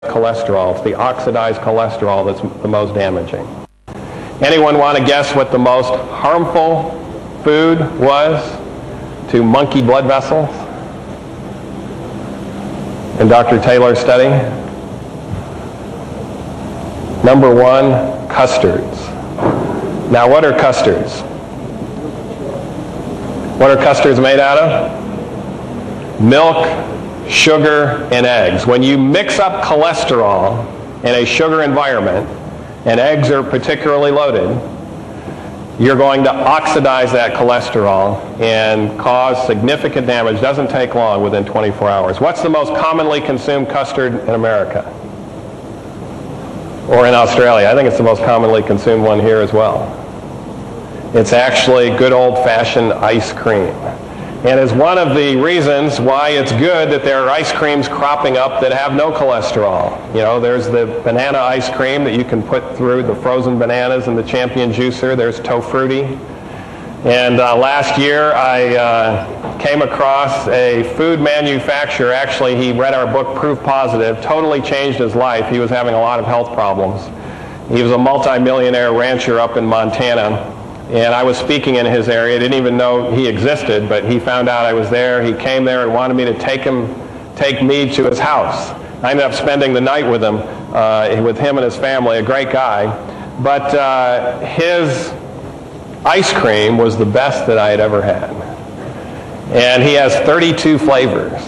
cholesterol. It's the oxidized cholesterol that's the most damaging. Anyone want to guess what the most harmful food was to monkey blood vessels in Dr. Taylor's study? Number one, custards. Now, what are custards? What are custards made out of? Milk, sugar, and eggs. When you mix up cholesterol in a sugar environment, and eggs are particularly loaded, you're going to oxidize that cholesterol and cause significant damage. It doesn't take long, within 24 hours. What's the most commonly consumed custard in America? Or in Australia? I think it's the most commonly consumed one here as well. It's actually good old-fashioned ice cream. And is one of the reasons why it's good that there are ice creams cropping up that have no cholesterol. You know, there's the banana ice cream that you can put through the frozen bananas in the Champion juicer. There's Tofrutti. And last year I came across a food manufacturer. Actually, he read our book, Proof Positive, totally changed his life. He was having a lot of health problems. He was a multimillionaire rancher up in Montana. And I was speaking in his area. Didn't even know he existed, but he found out I was there. He came there and wanted me to take me to his house. I ended up spending the night with him and his family, a great guy. But his ice cream was the best that I had ever had. And he has 32 flavors,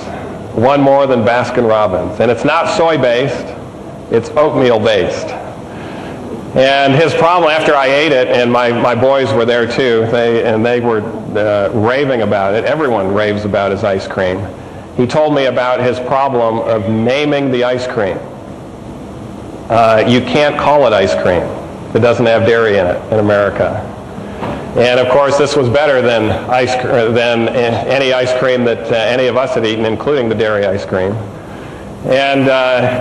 one more than Baskin-Robbins. And it's not soy-based, it's oatmeal-based. And his problem, after I ate it, and my boys were there too, they were raving about it. Everyone raves about his ice cream. He told me about his problem of naming the ice cream. You can't call it ice cream if it doesn't have dairy in it in America. And of course, this was better than any ice cream that any of us had eaten, including the dairy ice cream. And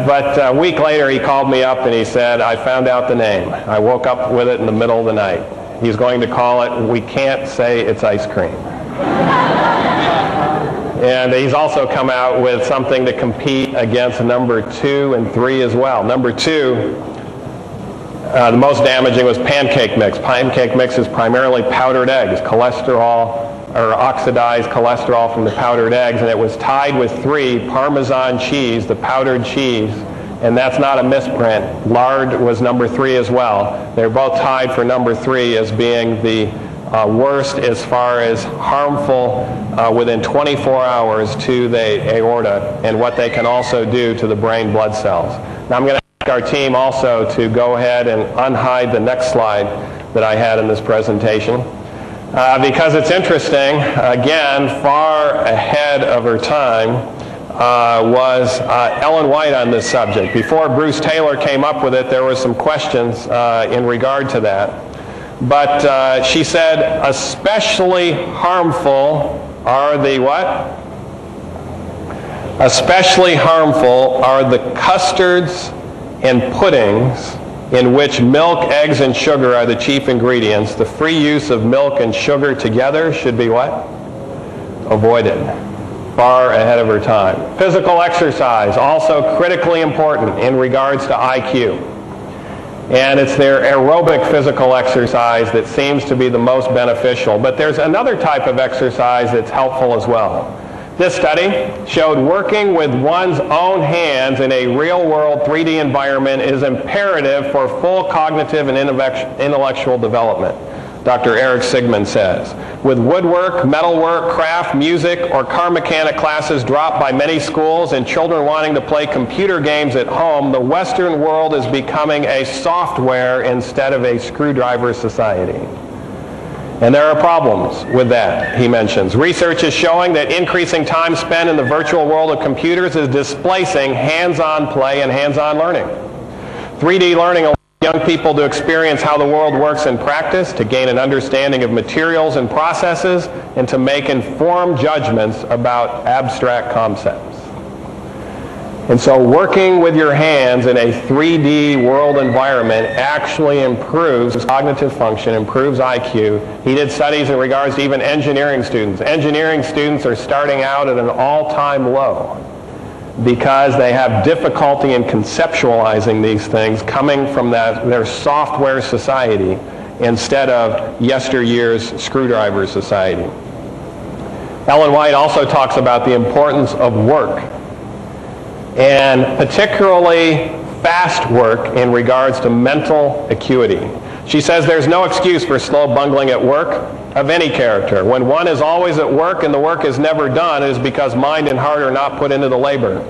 but a week later, he called me up and he said, I found out the name. I woke up with it in the middle of the night. He's going to call it, we can't say it's ice cream. And he's also come out with something to compete against number 2 and 3 as well. Number 2, the most damaging was pancake mix. Pancake mix is primarily powdered eggs, cholesterol, or oxidized cholesterol from the powdered eggs, and it was tied with 3, Parmesan cheese, the powdered cheese, and that's not a misprint. Lard was number 3 as well. They're both tied for number 3 as being the worst as far as harmful within 24 hours to the aorta and what they can also do to the brain blood cells. Now I'm going to ask our team also to go ahead and unhide the next slide that I had in this presentation. Because it's interesting, again, far ahead of her time was Ellen White on this subject. Before Bruce Taylor came up with it, there were some questions in regard to that. But she said, especially harmful are the what? Especially harmful are the custards and puddings in which milk, eggs, and sugar are the chief ingredients. The free use of milk and sugar together should be what? Avoided. Far ahead of her time. Physical exercise, also critically important in regards to IQ. And it's their aerobic physical exercise that seems to be the most beneficial. But there's another type of exercise that's helpful as well. This study showed working with one's own hands in a real-world 3D environment is imperative for full cognitive and intellectual development, Dr. Eric Sigmund says. With woodwork, metalwork, craft, music, or car mechanic classes dropped by many schools and children wanting to play computer games at home, the Western world is becoming a software instead of a screwdriver society. And there are problems with that, he mentions. Research is showing that increasing time spent in the virtual world of computers is displacing hands-on play and hands-on learning. 3D learning allows young people to experience how the world works in practice, to gain an understanding of materials and processes, and to make informed judgments about abstract concepts. And so working with your hands in a 3D world environment actually improves cognitive function, improves IQ. He did studies in regards to even engineering students. Engineering students are starting out at an all-time low. because they have difficulty in conceptualizing these things coming from their software society instead of yesteryear's screwdriver society. Ellen White also talks about the importance of work, and particularly fast work in regards to mental acuity. She says there's no excuse for slow bungling at work of any character. When one is always at work and the work is never done, it is because mind and heart are not put into the labor.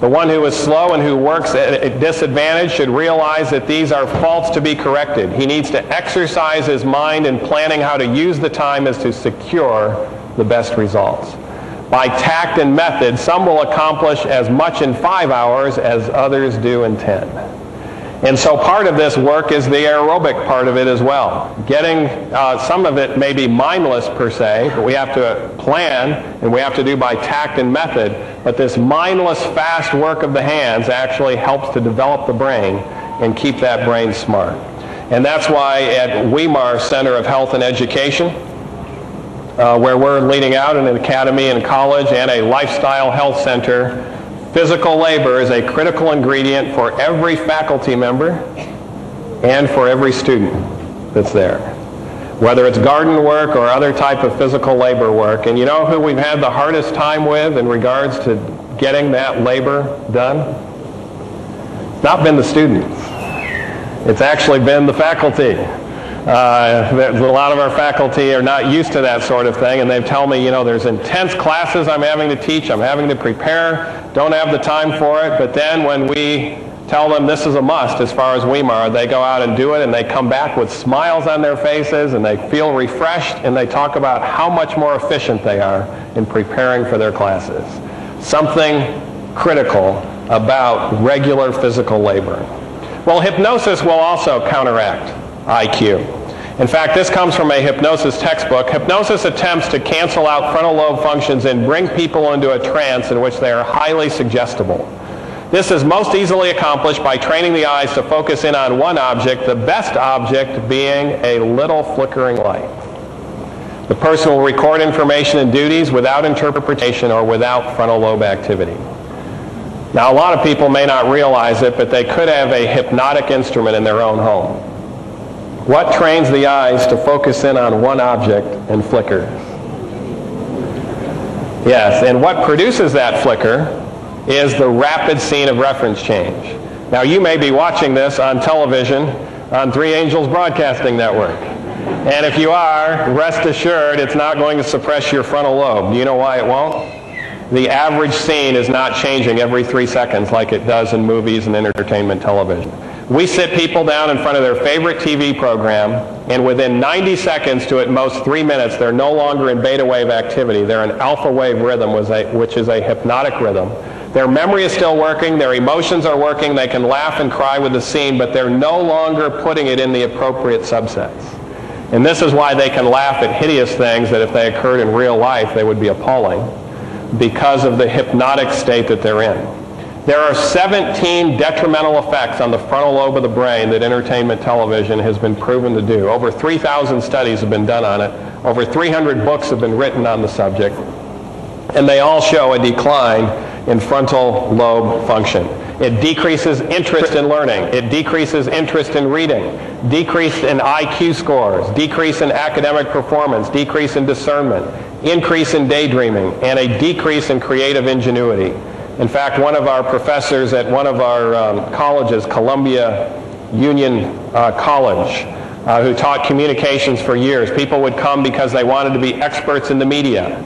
The one who is slow and who works at a disadvantage should realize that these are faults to be corrected. He needs to exercise his mind in planning how to use the time as to secure the best results. By tact and method, some will accomplish as much in 5 hours as others do in 10. And so part of this work is the aerobic part of it as well. Getting, some of it may be mindless per se, but we have to plan and we have to do by tact and method. But this mindless, fast work of the hands actually helps to develop the brain and keep that brain smart. And that's why at Weimar Center of Health and Education, where we're leading out in an academy and college and a lifestyle health center, physical labor is a critical ingredient for every faculty member and for every student that's there, whether it's garden work or other type of physical labor work. And you know who we've had the hardest time with in regards to getting that labor done? It's not been the students. It's actually been the faculty. A lot of our faculty are not used to that sort of thing, and they tell me, you know, there's intense classes I'm having to teach, I'm having to prepare, don't have the time for it, but then when we tell them this is a must as far as Weimar, they go out and do it, and they come back with smiles on their faces, and they feel refreshed, and they talk about how much more efficient they are in preparing for their classes. Something critical about regular physical labor. Well, hypnosis will also counteract IQ. In fact, this comes from a hypnosis textbook. Hypnosis attempts to cancel out frontal lobe functions and bring people into a trance in which they are highly suggestible. This is most easily accomplished by training the eyes to focus in on one object, the best object being a little flickering light. The person will record information and duties without interpretation or without frontal lobe activity. Now, a lot of people may not realize it, but they could have a hypnotic instrument in their own home. What trains the eyes to focus in on one object and flicker? Yes, and what produces that flicker is the rapid scene of reference change. Now, you may be watching this on television on Three Angels Broadcasting Network. And if you are, rest assured it's not going to suppress your frontal lobe. Do you know why it won't? The average scene is not changing every 3 seconds like it does in movies and entertainment television. We sit people down in front of their favorite TV program, and within 90 seconds to at most 3 minutes, they're no longer in beta wave activity. They're in alpha wave rhythm, which is a hypnotic rhythm. Their memory is still working, their emotions are working, they can laugh and cry with the scene, but they're no longer putting it in the appropriate subsets. And this is why they can laugh at hideous things that if they occurred in real life, they would be appalling, because of the hypnotic state that they're in. There are 17 detrimental effects on the frontal lobe of the brain that entertainment television has been proven to do. Over 3,000 studies have been done on it. Over 300 books have been written on the subject. And they all show a decline in frontal lobe function. It decreases interest in learning. It decreases interest in reading. Decrease in IQ scores. Decrease in academic performance. Decrease in discernment. Increase in daydreaming. And a decrease in creative ingenuity. In fact, one of our professors at one of our colleges, Columbia Union College, who taught communications for years, people would come because they wanted to be experts in the media.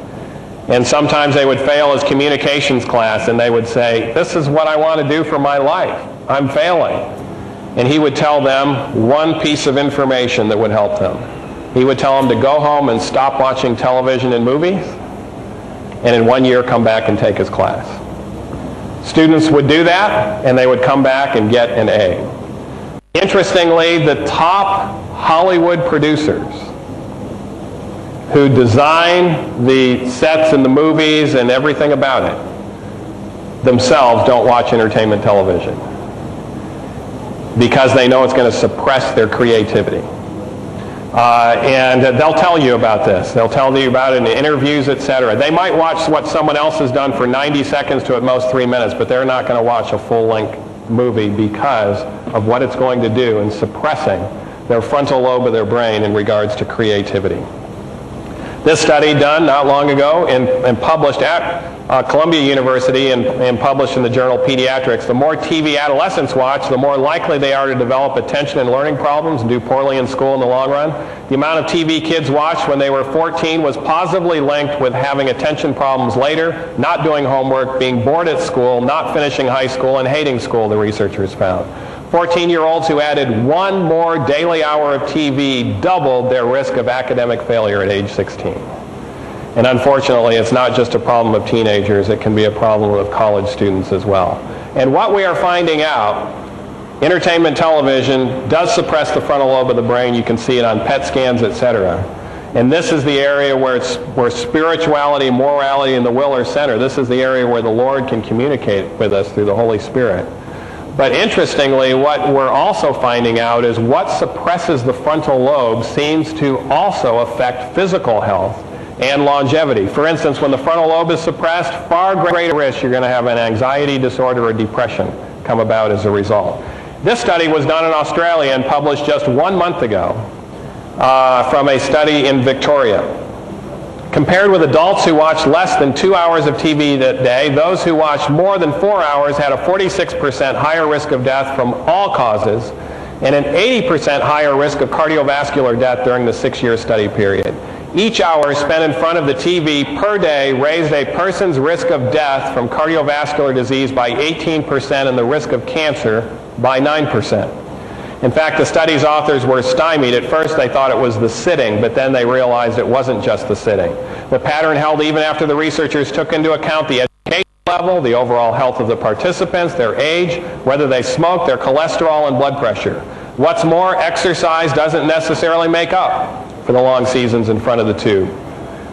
And sometimes they would fail his communications class, and they would say, "This is what I want to do for my life. I'm failing." And he would tell them one piece of information that would help them. He would tell them to go home and stop watching television and movies, and in 1 year come back and take his class. Students would do that, and they would come back and get an A. Interestingly, the top Hollywood producers who design the sets in the movies and everything about it themselves don't watch entertainment television because they know it's going to suppress their creativity. And they'll tell you about this. They'll tell you about it in interviews, etc. They might watch what someone else has done for 90 seconds to at most 3 minutes, but they're not going to watch a full-length movie because of what it's going to do in suppressing their frontal lobe of their brain in regards to creativity. This study done not long ago and published at Columbia University and published in the journal Pediatrics, the more TV adolescents watch, the more likely they are to develop attention and learning problems and do poorly in school in the long run. The amount of TV kids watched when they were 14 was positively linked with having attention problems later, not doing homework, being bored at school, not finishing high school, and hating school, the researchers found. 14-year-olds who added one more daily hour of TV doubled their risk of academic failure at age 16. And unfortunately, it's not just a problem of teenagers, it can be a problem of college students as well. And what we are finding out, entertainment television does suppress the frontal lobe of the brain. You can see it on PET scans, etc. And this is the area where spirituality, morality, and the will are centered. This is the area where the Lord can communicate with us through the Holy Spirit. But interestingly, what we're also finding out is what suppresses the frontal lobe seems to also affect physical health and longevity. For instance, when the frontal lobe is suppressed, far greater risk you're going to have an anxiety disorder or depression come about as a result. This study was done in Australia and published just 1 month ago from a study in Victoria. Compared with adults who watched less than 2 hours of TV that day, those who watched more than 4 hours had a 46% higher risk of death from all causes and an 80% higher risk of cardiovascular death during the 6-year study period. Each hour spent in front of the TV per day raised a person's risk of death from cardiovascular disease by 18% and the risk of cancer by 9%. In fact, the study's authors were stymied. At first they thought it was the sitting, but then they realized it wasn't just the sitting. The pattern held even after the researchers took into account the education level, the overall health of the participants, their age, whether they smoked, their cholesterol, and blood pressure. What's more, exercise doesn't necessarily make up for the long seasons in front of the tube.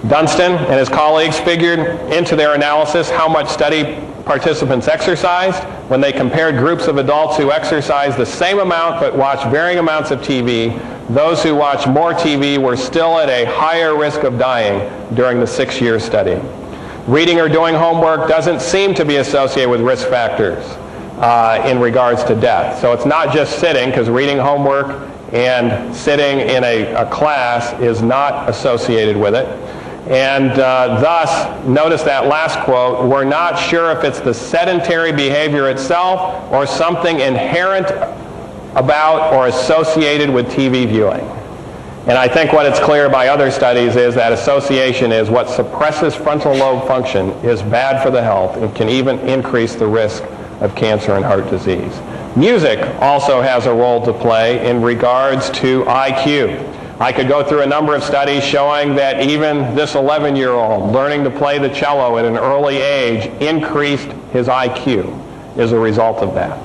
Dunstan and his colleagues figured into their analysis how much study participants exercised when they compared groups of adults who exercised the same amount but watched varying amounts of TV. Those who watched more TV were still at a higher risk of dying during the 6-year study. Reading or doing homework doesn't seem to be associated with risk factors in regards to death. So it's not just sitting, because reading homework and sitting in a class is not associated with it. And thus, notice that last quote, we're not sure if it's the sedentary behavior itself or something inherent about or associated with TV viewing. And I think what it's clear by other studies is that association is what suppresses frontal lobe function is bad for the health and can even increase the risk of cancer and heart disease. Music also has a role to play in regards to IQ. I could go through a number of studies showing that even this 11-year-old learning to play the cello at an early age increased his IQ as a result of that.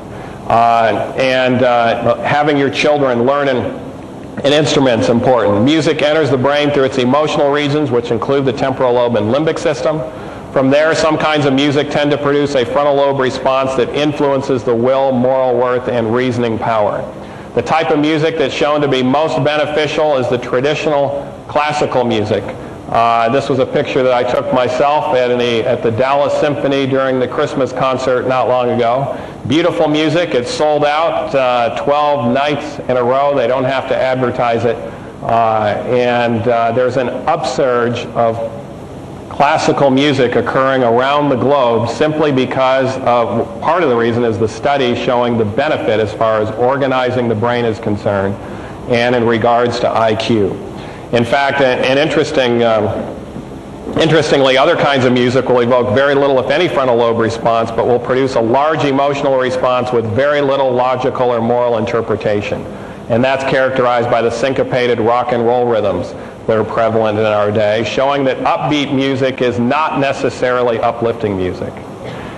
Having your children learn an instrument is important. Music enters the brain through its emotional regions, which include the temporal lobe and limbic system. From there, some kinds of music tend to produce a frontal lobe response that influences the will, moral worth, and reasoning power. The type of music that's shown to be most beneficial is the traditional classical music. This was a picture that I took myself at the Dallas Symphony during the Christmas concert not long ago. Beautiful music. It's sold out 12 nights in a row. They don't have to advertise it. There's an upsurge of classical music occurring around the globe simply because of, part of the reason is the study showing the benefit as far as organizing the brain is concerned and in regards to IQ. In fact, interestingly, other kinds of music will evoke very little, if any, frontal lobe response, but will produce a large emotional response with very little logical or moral interpretation. And that's characterized by the syncopated rock and roll rhythms that are prevalent in our day, showing that upbeat music is not necessarily uplifting music.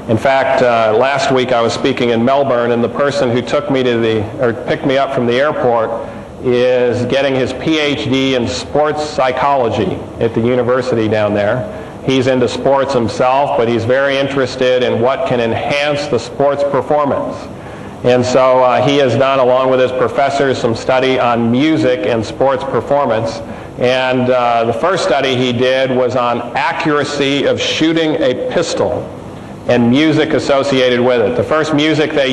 In fact, last week I was speaking in Melbourne, and the person who picked me up from the airport is getting his PhD in sports psychology at the university down there. He's into sports himself, but he's very interested in what can enhance the sports performance. And so he has done, along with his professors, some study on music and sports performance. And the first study he did was on accuracy of shooting a pistol and music associated with it. The first music they